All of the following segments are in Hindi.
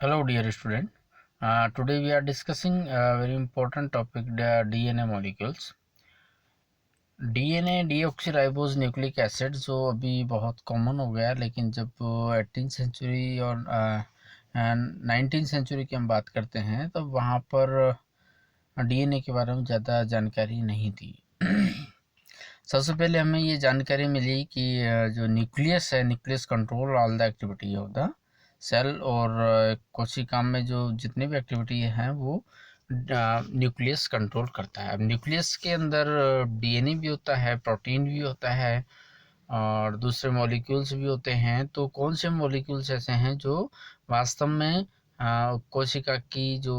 Hello dear student. Today we are discussing a very important topic, the DNA molecules. DNA deoxyribose nucleic acid जो अभी बहुत कॉमन हो गया है, लेकिन जब 18 सेंचुरी और 19 सेंचुरी की हम बात करते हैं तब वहाँ पर डीएनए के बारे में ज़्यादा जानकारी नहीं थी। सबसे पहले हमें ये जानकारी मिली कि जो न्यूक्लियस है, nucleus control all the activity of the cell, और कोशिका में जो जितनी भी एक्टिविटी हैं वो न्यूक्लियस कंट्रोल करता है। अब न्यूक्लियस के अंदर डीएनए भी होता है, प्रोटीन भी होता है और दूसरे मॉलिक्यूल्स भी होते हैं। तो कौन से मॉलिक्यूल्स ऐसे हैं जो वास्तव में कोशिका की जो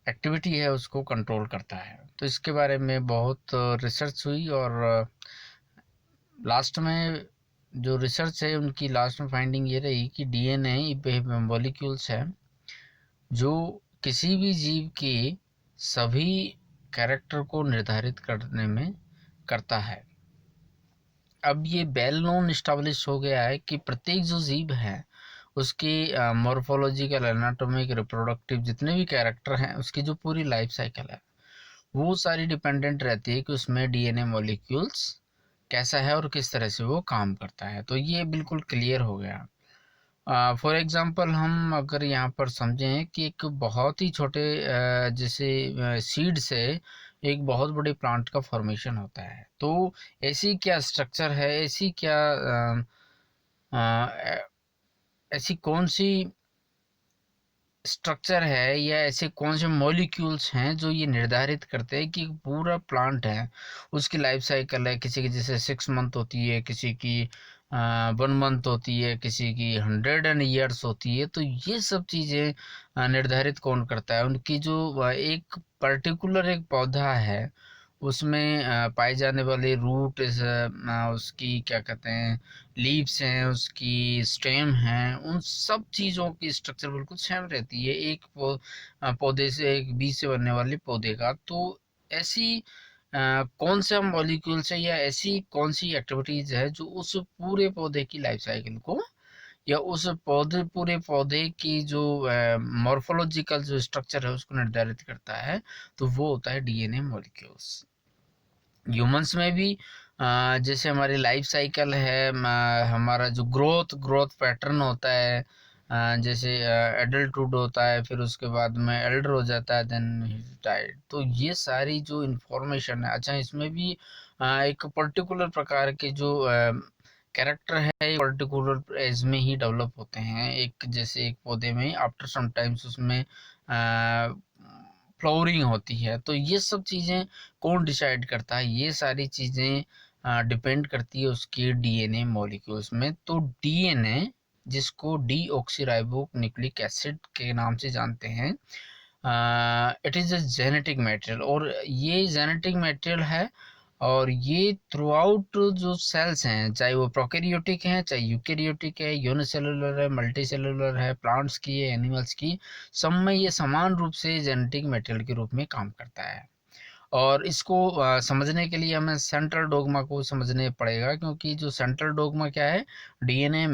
एक्टिविटी है उसको कंट्रोल करता है? तो इसके बारे में बहुत रिसर्च हुई और लास्ट में जो रिसर्च है उनकी लास्ट में फाइंडिंग ये रही कि डीएनए मॉलिक्यूल्स है जो किसी भी जीव के सभी कैरेक्टर को निर्धारित करने में करता है। अब ये वेल नोन एस्टेब्लिश हो गया है कि प्रत्येक जो जीव है उसकी मॉर्फोलॉजिकल, एनाटॉमिक, रिप्रोडक्टिव जितने भी कैरेक्टर हैं उसकी जो पूरी लाइफ साइकिल है वो सारी डिपेंडेंट रहती है कि उसमें डीएनए मॉलिक्यूल्स कैसा है और किस तरह से वो काम करता है। तो ये बिल्कुल क्लियर हो गया। फॉर एग्जांपल हम अगर यहाँ पर समझें कि एक बहुत ही छोटे जैसे सीड से एक बहुत बड़े प्लांट का फॉर्मेशन होता है, तो ऐसी क्या स्ट्रक्चर है, ऐसी कौन सी स्ट्रक्चर है या ऐसे कौन से मॉलिक्यूल्स हैं जो ये निर्धारित करते हैं कि पूरा प्लांट है उसकी लाइफ साइकिल है। किसी की जैसे 6 मंथ होती है, किसी की 1 मंथ होती है, किसी की 100 ईयर्स होती है। तो ये सब चीज़ें निर्धारित कौन करता है? उनकी जो एक पर्टिकुलर एक पौधा है उसमें पाए जाने वाले रूट, उसकी क्या कहते हैं, लीव्स हैं, उसकी स्टेम हैं, उन सब चीज़ों की स्ट्रक्चर बिल्कुल सेम रहती है एक पौधे से, एक बीज से बनने वाले पौधे का। तो ऐसी कौन सा मॉलिक्यूल्स है या ऐसी कौन सी एक्टिविटीज है जो उस पूरे पौधे की लाइफ साइकिल को या उस पूरे पौधे की जो मॉर्फोलॉजिकल जो स्ट्रक्चर है उसको निर्धारित करता है? तो वो होता है डीएनए मॉलिक्यूल्स। ह्यूमंस में भी जैसे हमारी लाइफ साइकिल है, हमारा जो ग्रोथ पैटर्न होता है, जैसे एडल्टहुड होता है, फिर उसके बाद में एल्डर हो जाता है, देन डाइड। तो ये सारी जो इन्फॉर्मेशन है, अच्छा इसमें भी एक पर्टिकुलर प्रकार के जो कैरेक्टर है पर्टिकुलर एज में ही डेवलप होते हैं। एक जैसे एक पौधे में आफ्टर सम टाइम्स उसमें फ्लावरिंग होती है। तो ये सब चीज़ें कौन डिसाइड करता है? ये सारी चीज़ें डिपेंड करती है उसकी डीएनए मॉलिक्यूल्स में। तो डीएनए, जिसको डीऑक्सीराइबो न्यूक्लिक एसिड के नाम से जानते हैं, it is a genetic material, और ये जेनेटिक मटेरियल है और ये थ्रू आउट जो सेल्स हैं, चाहे वो प्रोकैरियोटिक हैं, चाहे यूकैरियोटिक है, यूनिसेलुलर है, मल्टीसेलुलर है, प्लांट्स की है, एनिमल्स की, सब में ये समान रूप से जेनेटिक मटेरियल के रूप में काम करता है। और इसको समझने के लिए हमें सेंट्रल डोग्मा को समझने पड़ेगा, क्योंकि जो सेंट्रल डोग्मा क्या है, डीएनए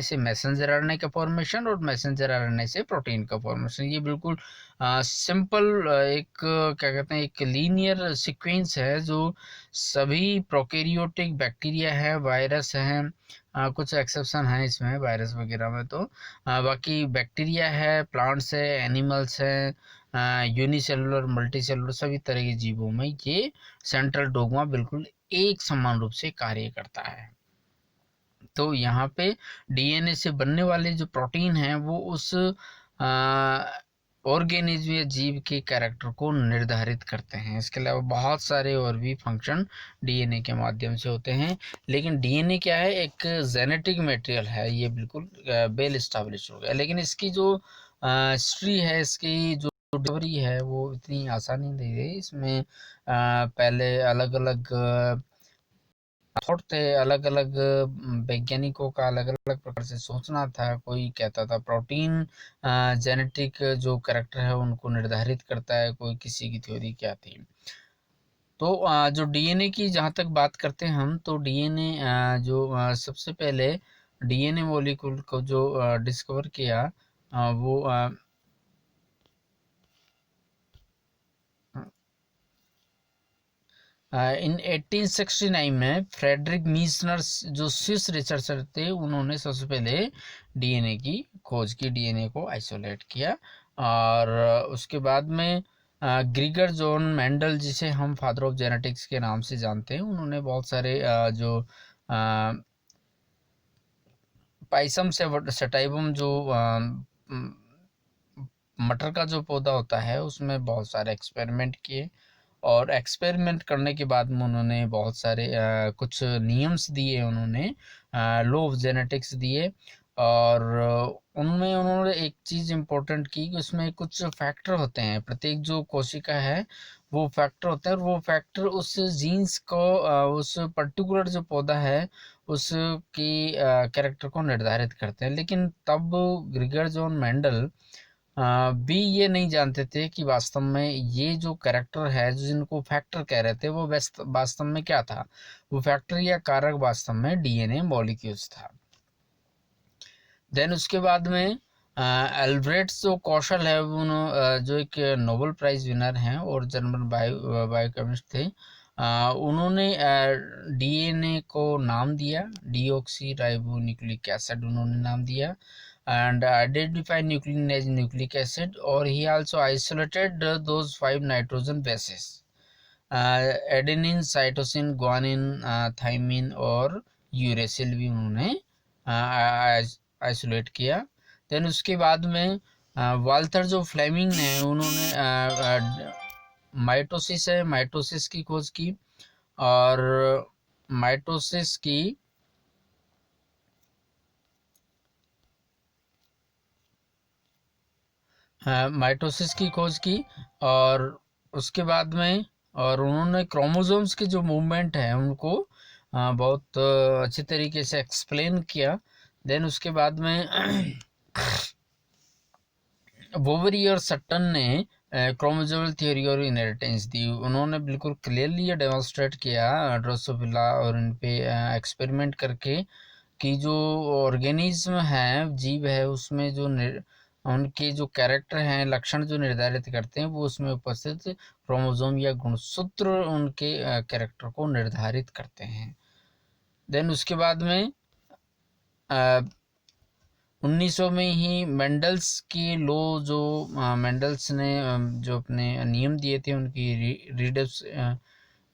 से मैसेंजर आरएनए का फॉर्मेशन और मैसेंजर आरएनए से प्रोटीन का फॉर्मेशन। ये बिल्कुल सिंपल एक क्या कहते हैं, एक लीनियर सीक्वेंस है जो सभी प्रोकैरियोटिक बैक्टीरिया है, वायरस हैं, कुछ एक्सेप्शन है इसमें वायरस वगैरह में, तो बाकी बैक्टीरिया है, प्लांट्स है, एनिमल्स हैं, यूनिसेलुलर, मल्टीसेलुलर, सभी तरह के जीवों में ये सेंट्रल डोग्मा बिल्कुल एक समान रूप से कार्य करता है। तो यहाँ पे डीएनए से बनने वाले जो प्रोटीन हैं वो उस ऑर्गेनिज्म या जीव के कैरेक्टर को निर्धारित करते हैं। इसके अलावा बहुत सारे और भी फंक्शन डीएनए के माध्यम से होते हैं। लेकिन डीएनए क्या है, एक जेनेटिक मटेरियल है, ये बिल्कुल वेल एस्टेब्लिश हो गया। लेकिन इसकी जो हिस्ट्री है, इसकी जो डिस्कवरी है वो इतनी आसानी नहीं रही। इसमें पहले अलग अलग थॉट थे, अलग अलग वैज्ञानिकों का अलग अलग प्रकार से सोचना था। कोई कहता था प्रोटीन जेनेटिक जो करेक्टर है उनको निर्धारित करता है, कोई किसी की थ्योरी क्या थी। तो जो डीएनए की जहाँ तक बात करते हैं हम, तो डीएनए जो सबसे पहले डीएनए मॉलिक्यूल को जो डिस्कवर किया वो इन 1869 में फ्रेडरिक मीसनर जो स्विस रिसर्चर थे, उन्होंने सबसे पहले डीएनए की खोज की, डीएनए को आइसोलेट किया। और उसके बाद में ग्रीगर जॉन मेंडल, जिसे हम फादर ऑफ जेनेटिक्स के नाम से जानते हैं, उन्होंने बहुत सारे जो पाइसम से सटाइवम जो मटर का जो पौधा होता है, उसमें बहुत सारे एक्सपेरिमेंट किए। और एक्सपेरिमेंट करने के बाद में उन्होंने बहुत सारे कुछ नियम्स दिए, उन्होंने लॉ ऑफ जेनेटिक्स दिए। और उनमें उन्होंने एक चीज़ इम्पोर्टेंट की कि उसमें कुछ फैक्टर होते हैं, प्रत्येक जो कोशिका है वो फैक्टर होता है, और वो फैक्टर उस जीन्स को उस पर्टिकुलर जो पौधा है उसकी कैरेक्टर को निर्धारित करते हैं। लेकिन तब ग्रिगर जॉन मेंडल भी ये नहीं जानते थे कि वास्तव में ये जो कैरेक्टर है, जो जिनको फैक्टर कह रहे थे, वो वास्तव में क्या था। वो फैक्टर या कारक वास्तव में डीएनए मॉलिक्यूल्स था। देन उसके बाद में एल्ब्रेट जो कौशल है, वो जो एक नोबेल प्राइज विनर हैं और जर्मन बायोकेमिस्ट थे, उन्होंने डीएनए को नाम दिया, डीऑक्सी राइबो न्यूक्लिक एसिड उन्होंने नाम दिया, and identify nuclein as nucleic acid, or he also isolated those 5 nitrogen bases, adenine, cytosine, guanine, thymine और यूरेसिल भी उन्होंने आइसोलेट किया। देन उसके बाद में वाल्थर जो फ्लेमिंग ने, उन्होंने माइटोसिस है, माइटोसिस की खोज की। और माइटोसिस की माइटोसिस की खोज की। और उसके बाद में और उन्होंने क्रोमोसोम्स के जो मूवमेंट है उनको बहुत अच्छी तरीके से एक्सप्लेन किया। देन उसके बाद में बोवरी और सट्टन ने क्रोमोसोमल थ्योरी और इनहेरिटेंस दी। उन्होंने बिल्कुल क्लियरली ये डेमोन्स्ट्रेट किया ड्रोसोफिला और इन पे एक्सपेरिमेंट करके कि जो ऑर्गेनिज्म है, जीव है, उसमें जो उनके जो कैरेक्टर हैं, लक्षण जो निर्धारित करते हैं, वो उसमें उपस्थित क्रोमोसोम या गुणसूत्र उनके कैरेक्टर को निर्धारित करते हैं। देन उसके बाद में 1900 में ही मेंडल्स की लॉ, जो मेंडल्स ने जो अपने नियम दिए थे, उनकी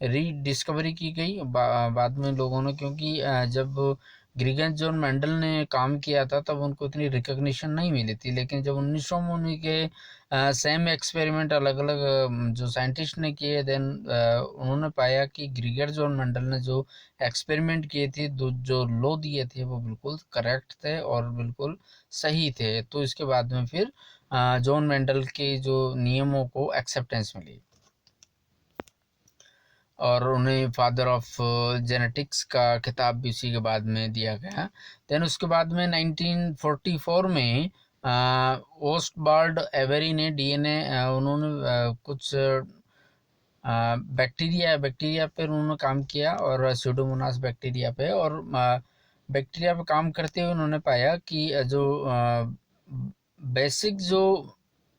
रीडिस्कवरी की गई बाद में लोगों ने, क्योंकि जब ग्रिगन जॉन मेंडल ने काम किया था तब उनको इतनी रिकग्निशन नहीं मिली थी। लेकिन जब 1900 में उन्हीं के सेम एक्सपेरिमेंट अलग अलग जो साइंटिस्ट ने किए, देन उन्होंने पाया कि ग्रिगर जॉन मेंडल ने जो एक्सपेरिमेंट किए थे, जो लॉ दिए थे, वो बिल्कुल करेक्ट थे और बिल्कुल सही थे। तो इसके बाद में फिर जॉन मेंडल के जो नियमों को एक्सेप्टेंस मिली और उन्हें फादर ऑफ जेनेटिक्स का खिताब भी उसी के बाद में दिया गया। देन उसके बाद में 1944 में ओस्टबार्ड एवेरी ने डीएनए उन्होंने कुछ बैक्टीरिया पर उन्होंने काम किया, और स्यूडोमोनास बैक्टीरिया पे, और बैक्टीरिया पे काम करते हुए उन्होंने पाया कि जो बेसिक जो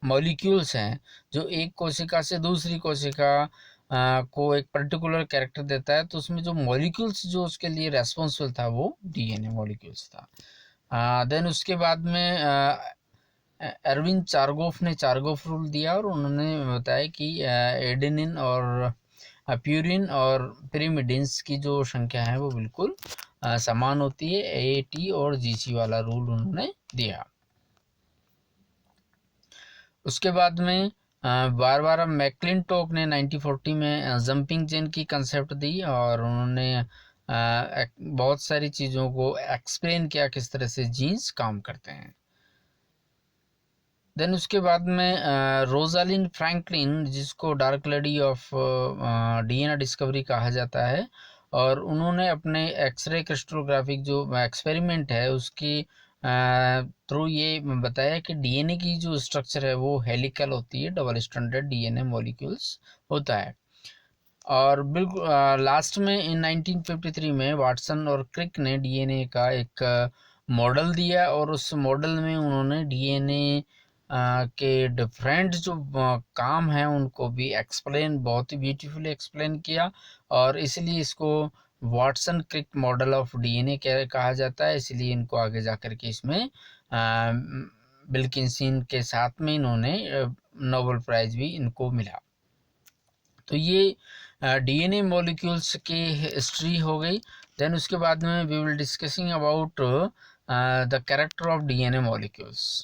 मॉलिक्यूल्स हैं, जो एक कोशिका से दूसरी कोशिका को एक पर्टिकुलर कैरेक्टर देता है, तो उसमें जो मॉलिक्यूल्स जो उसके लिए रेस्पॉन्सिबल था, वो डीएनए मॉलिक्यूल्स था। देन उसके बाद में एरविन चारगोफ ने चारगोफ रूल दिया, और उन्होंने बताया कि एडेनिन और प्यूरिन और पिरिमिडिन्स की जो संख्या है वो बिल्कुल समान होती है। ए टी और जीसी वाला रूल उन्होंने दिया। उसके बाद में बारबारा मैक्लिंटोक ने 1940 में जंपिंग जेन की कंसेप्ट दी, और उन्होंने बहुत सारी चीज़ों को एक्सप्लेन किया किस तरह से जीन्स काम करते हैं। देन उसके बाद में रोजालिन फ्रैंकलिन, जिसको dark lady of DNA discovery कहा जाता है, और उन्होंने अपने एक्सरे क्रिस्टलोग्राफिक जो एक्सपेरिमेंट है उसकी थ्रू ये बताया कि डीएनए की जो स्ट्रक्चर है वो हेलिकल होती है, डबल स्ट्रैंडेड डीएनए मॉलिक्यूल्स होता है। और बिल्कुल लास्ट में इन 1953 में वाटसन और क्रिक ने डीएनए का एक मॉडल दिया और उस मॉडल में उन्होंने डीएनए के डिफरेंट जो काम हैं उनको भी एक्सप्लेन, बहुत ही ब्यूटीफुली एक्सप्लेन किया। और इसलिए इसको Watson Crick model of DNA कहा जाता है। इसलिए इनको आगे जाकर के इसमें विल्किंसन के साथ में इन्होंने नोबेल प्राइज भी इनको मिला। तो ये डीएनए मॉलिक्यूल्स की हिस्ट्री हो गई। देन उसके बाद में we will discussing about the character of DNA molecules.